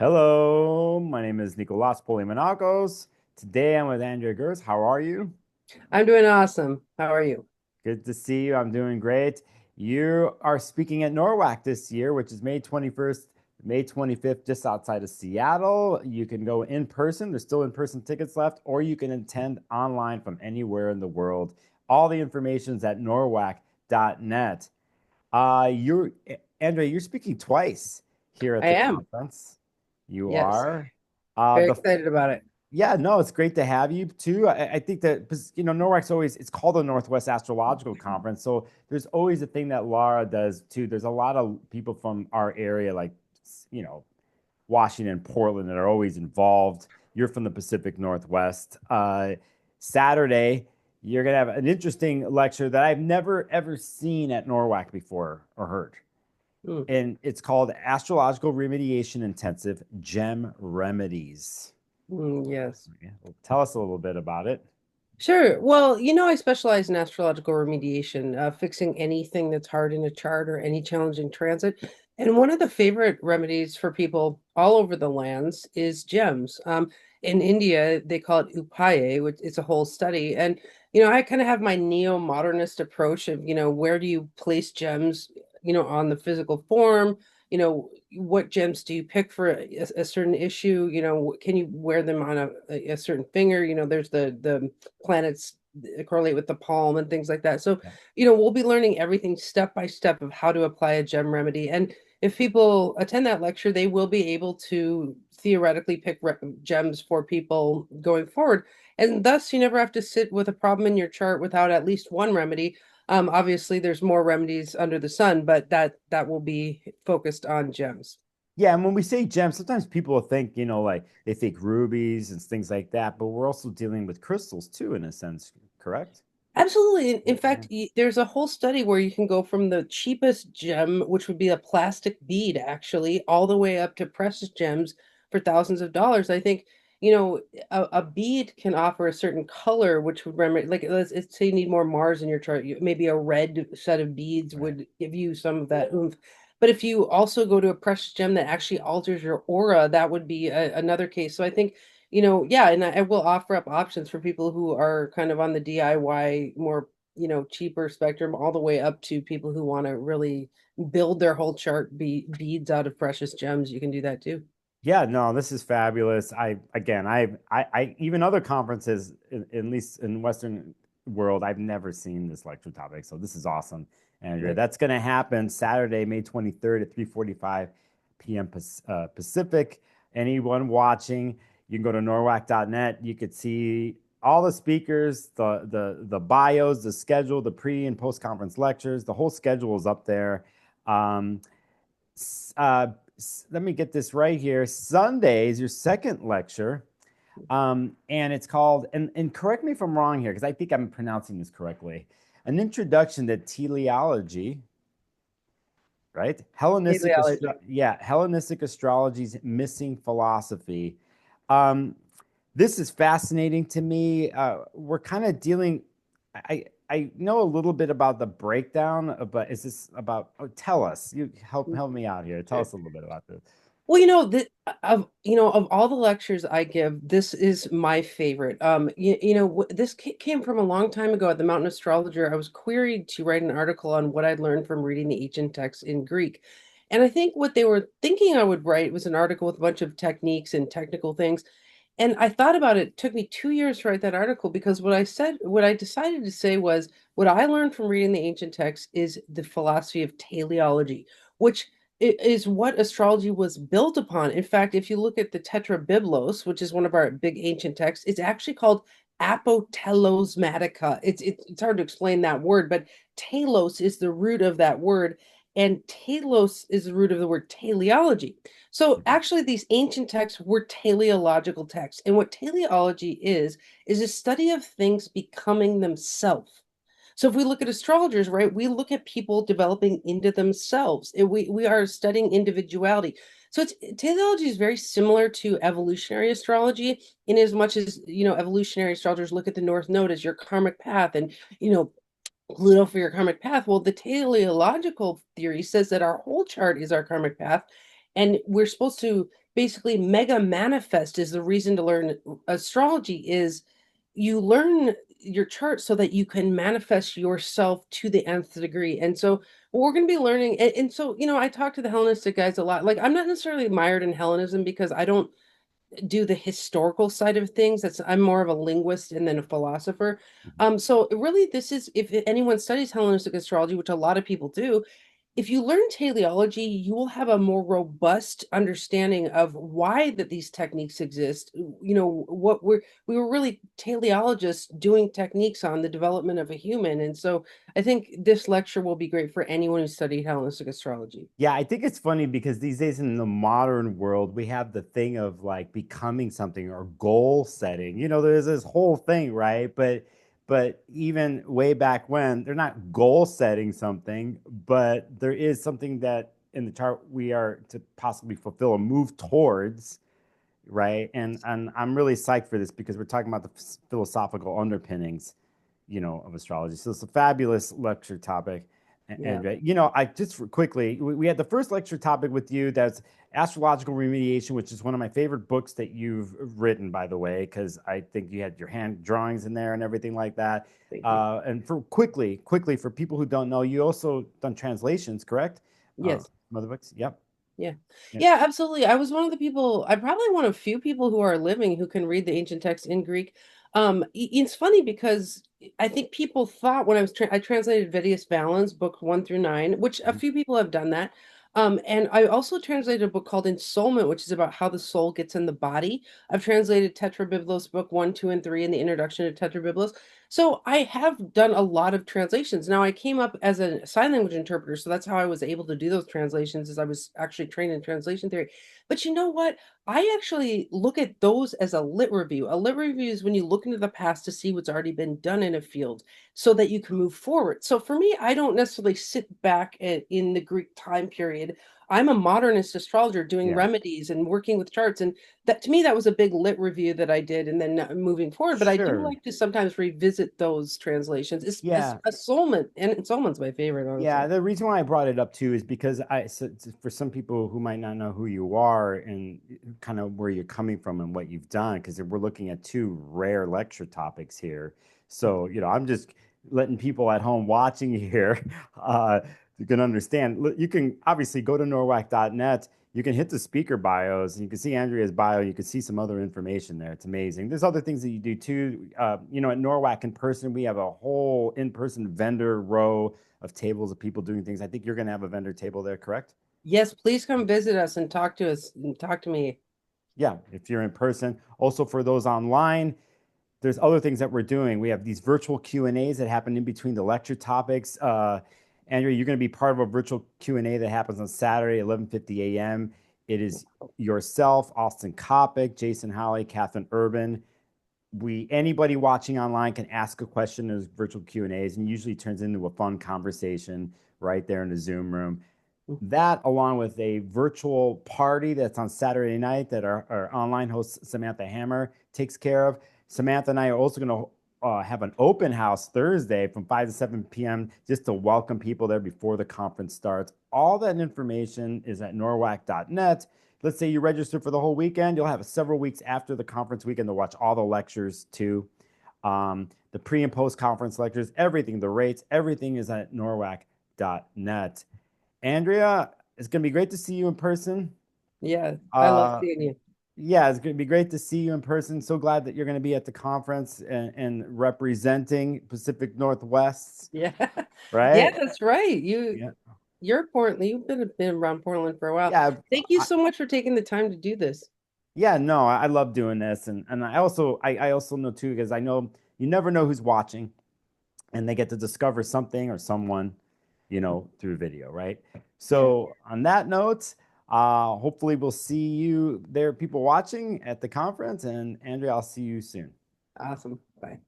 Hello, my name is Nicolas Polimenakos. Today I'm with Andrea Gehrz. How are you? I'm doing awesome. How are you? Good to see you. I'm doing great. You are speaking at NORWAC this year, which is May 21st, May 25th, just outside of Seattle. You can go in person. There's still in-person tickets left, or you can attend online from anywhere in the world. All the information is at norwac.net. You're Andrea, you're speaking twice here at I the am. conference. You Yes. are. Very The excited about it. Yeah, no, it's great to have you too. I think that NORWAC's always it's called the Northwest Astrological Conference, so there's always a thing that Laura does too. There's a lot of people from our area, like you know Washington, Portland, that are always involved. You're from the Pacific Northwest. Saturday, you're gonna have an interesting lecture that I've never ever seen at NORWAC before or heard, Mm. and it's called Astrological Remediation Intensive Gem Remedies. Yes. Yeah. Well, tell us a little bit about it. Sure. Well, I specialize in astrological remediation, fixing anything that's hard in a chart or any challenging transit. And one of the favorite remedies for people all over the lands is gems. In India, they call it upaye, which is a whole study. And, I kind of have my neo-modernist approach of, where do you place gems, on the physical form? What gems do you pick for a certain issue? Can you wear them on a certain finger? There's the planets correlate with the palm and things like that. So, Yeah. we'll be learning everything step by step of how to apply a gem remedy. And if people attend that lecture, they will be able to theoretically pick gems for people going forward. And thus, you never have to sit with a problem in your chart without at least one remedy. Obviously, there's more remedies under the sun, but that will be focused on gems. Yeah, and when we say gems, sometimes people think, like they think rubies and things like that, but we're also dealing with crystals too, in a sense, correct? Absolutely. In Yeah. fact, there's a whole study where you can go from the cheapest gem, which would be a plastic bead, actually, all the way up to precious gems for thousands of dollars. I think, a bead can offer a certain color, which would remedy, like, let's say you need more Mars in your chart. Maybe a red set of beads Right. would give you some of that oomph. But if you also go to a precious gem that actually alters your aura, that would be another case. So I think yeah, and I will offer up options for people who are kind of on the DIY, more, cheaper spectrum, all the way up to people who want to really build their whole chart beads out of precious gems. You can do that too. Yeah, no, this is fabulous. I even other conferences, at least in Western world, I've never seen this lecture topic. So this is awesome, Andrea. Yeah. That's going to happen Saturday, May 23rd at 3:45 p.m. Pacific. Anyone watching, you can go to norwac.net. You could see all the speakers, the bios, the schedule, the pre and post conference lectures. The whole schedule is up there. Um, uh, Let me get this right here. Sunday is your second lecture, and it's called, and correct me if I'm wrong here, because I think I'm pronouncing this correctly. An introduction to teleology, right? Paleology. Hellenistic astrology's missing philosophy. Um, this is fascinating to me. We're kind of dealing. I know a little bit about the breakdown, but is this about? Oh, tell us. You help me out here. Tell us a little bit about this. Well, of all the lectures I give, this is my favorite. This came from a long time ago at the Mountain Astrologer. I was queried to write an article on what I'd learned from reading the ancient texts in Greek. And I think what they were thinking I would write was an article with a bunch of techniques and technical things. And I thought about it. It took me 2 years to write that article because what I decided to say was what I learned from reading the ancient texts is the philosophy of teleology, which is what astrology was built upon. In fact, if you look at the Tetrabiblos, which is one of our big ancient texts, it's actually called apotelosmatica. It's hard to explain that word, but telos is the root of that word, and telos is the root of the word teleology. So actually, these ancient texts were teleological texts, and what teleology is a study of things becoming themselves. So if we look at astrologers, right, we look at people developing into themselves. We are studying individuality. So teleology is very similar to evolutionary astrology in as much as, evolutionary astrologers look at the North Node as your karmic path and, Pluto for your karmic path. Well, the teleological theory says that our whole chart is our karmic path. And we're supposed to basically mega manifest is the reason to learn astrology is you learn your chart so that you can manifest yourself to the nth degree. And so we're going to be learning. And so, I talk to the Hellenistic guys a lot. Like, I'm not necessarily mired in Hellenism because I don't do the historical side of things. I'm more of a linguist and then a philosopher. So really, this is if anyone studies Hellenistic astrology, which a lot of people do, if you learn teleology, you will have a more robust understanding of why that these techniques exist. What we were really teleologists doing techniques on the development of a human. And so I think this lecture will be great for anyone who studied Hellenistic astrology. Yeah, I think it's funny because these days in the modern world, we have the thing of like becoming something or goal setting. There's this whole thing, right? But even way back when, they're not goal setting something, but there is something that in the chart we are to possibly fulfill or move towards, right? And I'm really psyched for this because we're talking about the philosophical underpinnings, of astrology. So it's a fabulous lecture topic. Yeah. And I just quickly, we had the first lecture topic with you. That's Astrological Remediation, which is one of my favorite books that you've written, by the way, because I think you had your hand drawings in there and everything like that. Thank you. And for quickly, for people who don't know, you also done translations, correct? Yes. Some other books. Yep. Yeah. Yep. Yeah, absolutely. I was one of the people, I'm probably one of few people who are living who can read the ancient text in Greek. It's funny because I think people thought when I translated Vettius Valens, book 1 through 9, which a Mhm. few people have done that. And I also translated a book called Ensoulment, which is about how the soul gets in the body. I've translated Tetrabiblos, book 1, 2, and 3, and the introduction to Tetrabiblos. So I have done a lot of translations. Now I came up as a sign language interpreter, so that's how I was able to do those translations, as I was actually trained in translation theory. But you know what? I actually look at those as a lit review. A lit review is when you look into the past to see what's already been done in a field so that you can move forward. So for me, I don't necessarily sit back in the Greek time period. I'm a modernist astrologer doing Yeah. remedies and working with charts. And that to me, that was a big lit review that I did. And then moving forward, but I do Sure. like to sometimes revisit those translations. It's Yeah. a soulment, and soulment's my favorite, Yeah, honestly. the reason why I brought it up too is because for some people who might not know who you are and kind of where you're coming from and what you've done, because we're looking at two rare lecture topics here. So, I'm just letting people at home watching here, you can understand. You can obviously go to norwac.net. You can hit the speaker bios and you can see Andrea's bio. You can see some other information there. It's amazing. There's other things that you do too. At NORWAC in person, we have a whole in-person vendor row of tables of people doing things. I think you're going to have a vendor table there, correct? Yes, please come visit us and talk to us and talk to me. Yeah, if you're in person. Also for those online, there's other things that we're doing. We have these virtual Q&As that happen in between the lecture topics. Andrea, you're going to be part of a virtual Q&A that happens on Saturday, 11:50 a.m. It is yourself, Austin Kopic, Jason Howley, Catherine Urban. Anybody watching online can ask a question. There's virtual Q&As and usually turns into a fun conversation right there in the Zoom room. That, along with a virtual party that's on Saturday night that our online host, Samantha Hammer, takes care of. Samantha and I are also going to have an open house Thursday from 5 to 7 p.m. just to welcome people there before the conference starts. All that information is at norwac.net. Let's say you register for the whole weekend. You'll have several weeks after the conference weekend to watch all the lectures too. The pre and post conference lectures, everything, the rates, everything is at norwac.net. Andrea, it's going to be great to see you in person. Yeah, I love Uh, seeing you. yeah, it's going to be great to see you in person. So glad that you're going to be at the conference and representing Pacific Northwest, Yeah. Yeah, right? that's right. Yeah. You're Portland. You've been around Portland for a while. Yeah. Thank you I, so much for taking the time to do this. yeah, no, I love doing this. And I also know too, because I know you never know who's watching and they get to discover something or someone, through video, right? Yeah. So on that note, hopefully we'll see you there, people watching at the conference. And Andrea, I'll see you soon. Awesome. Bye.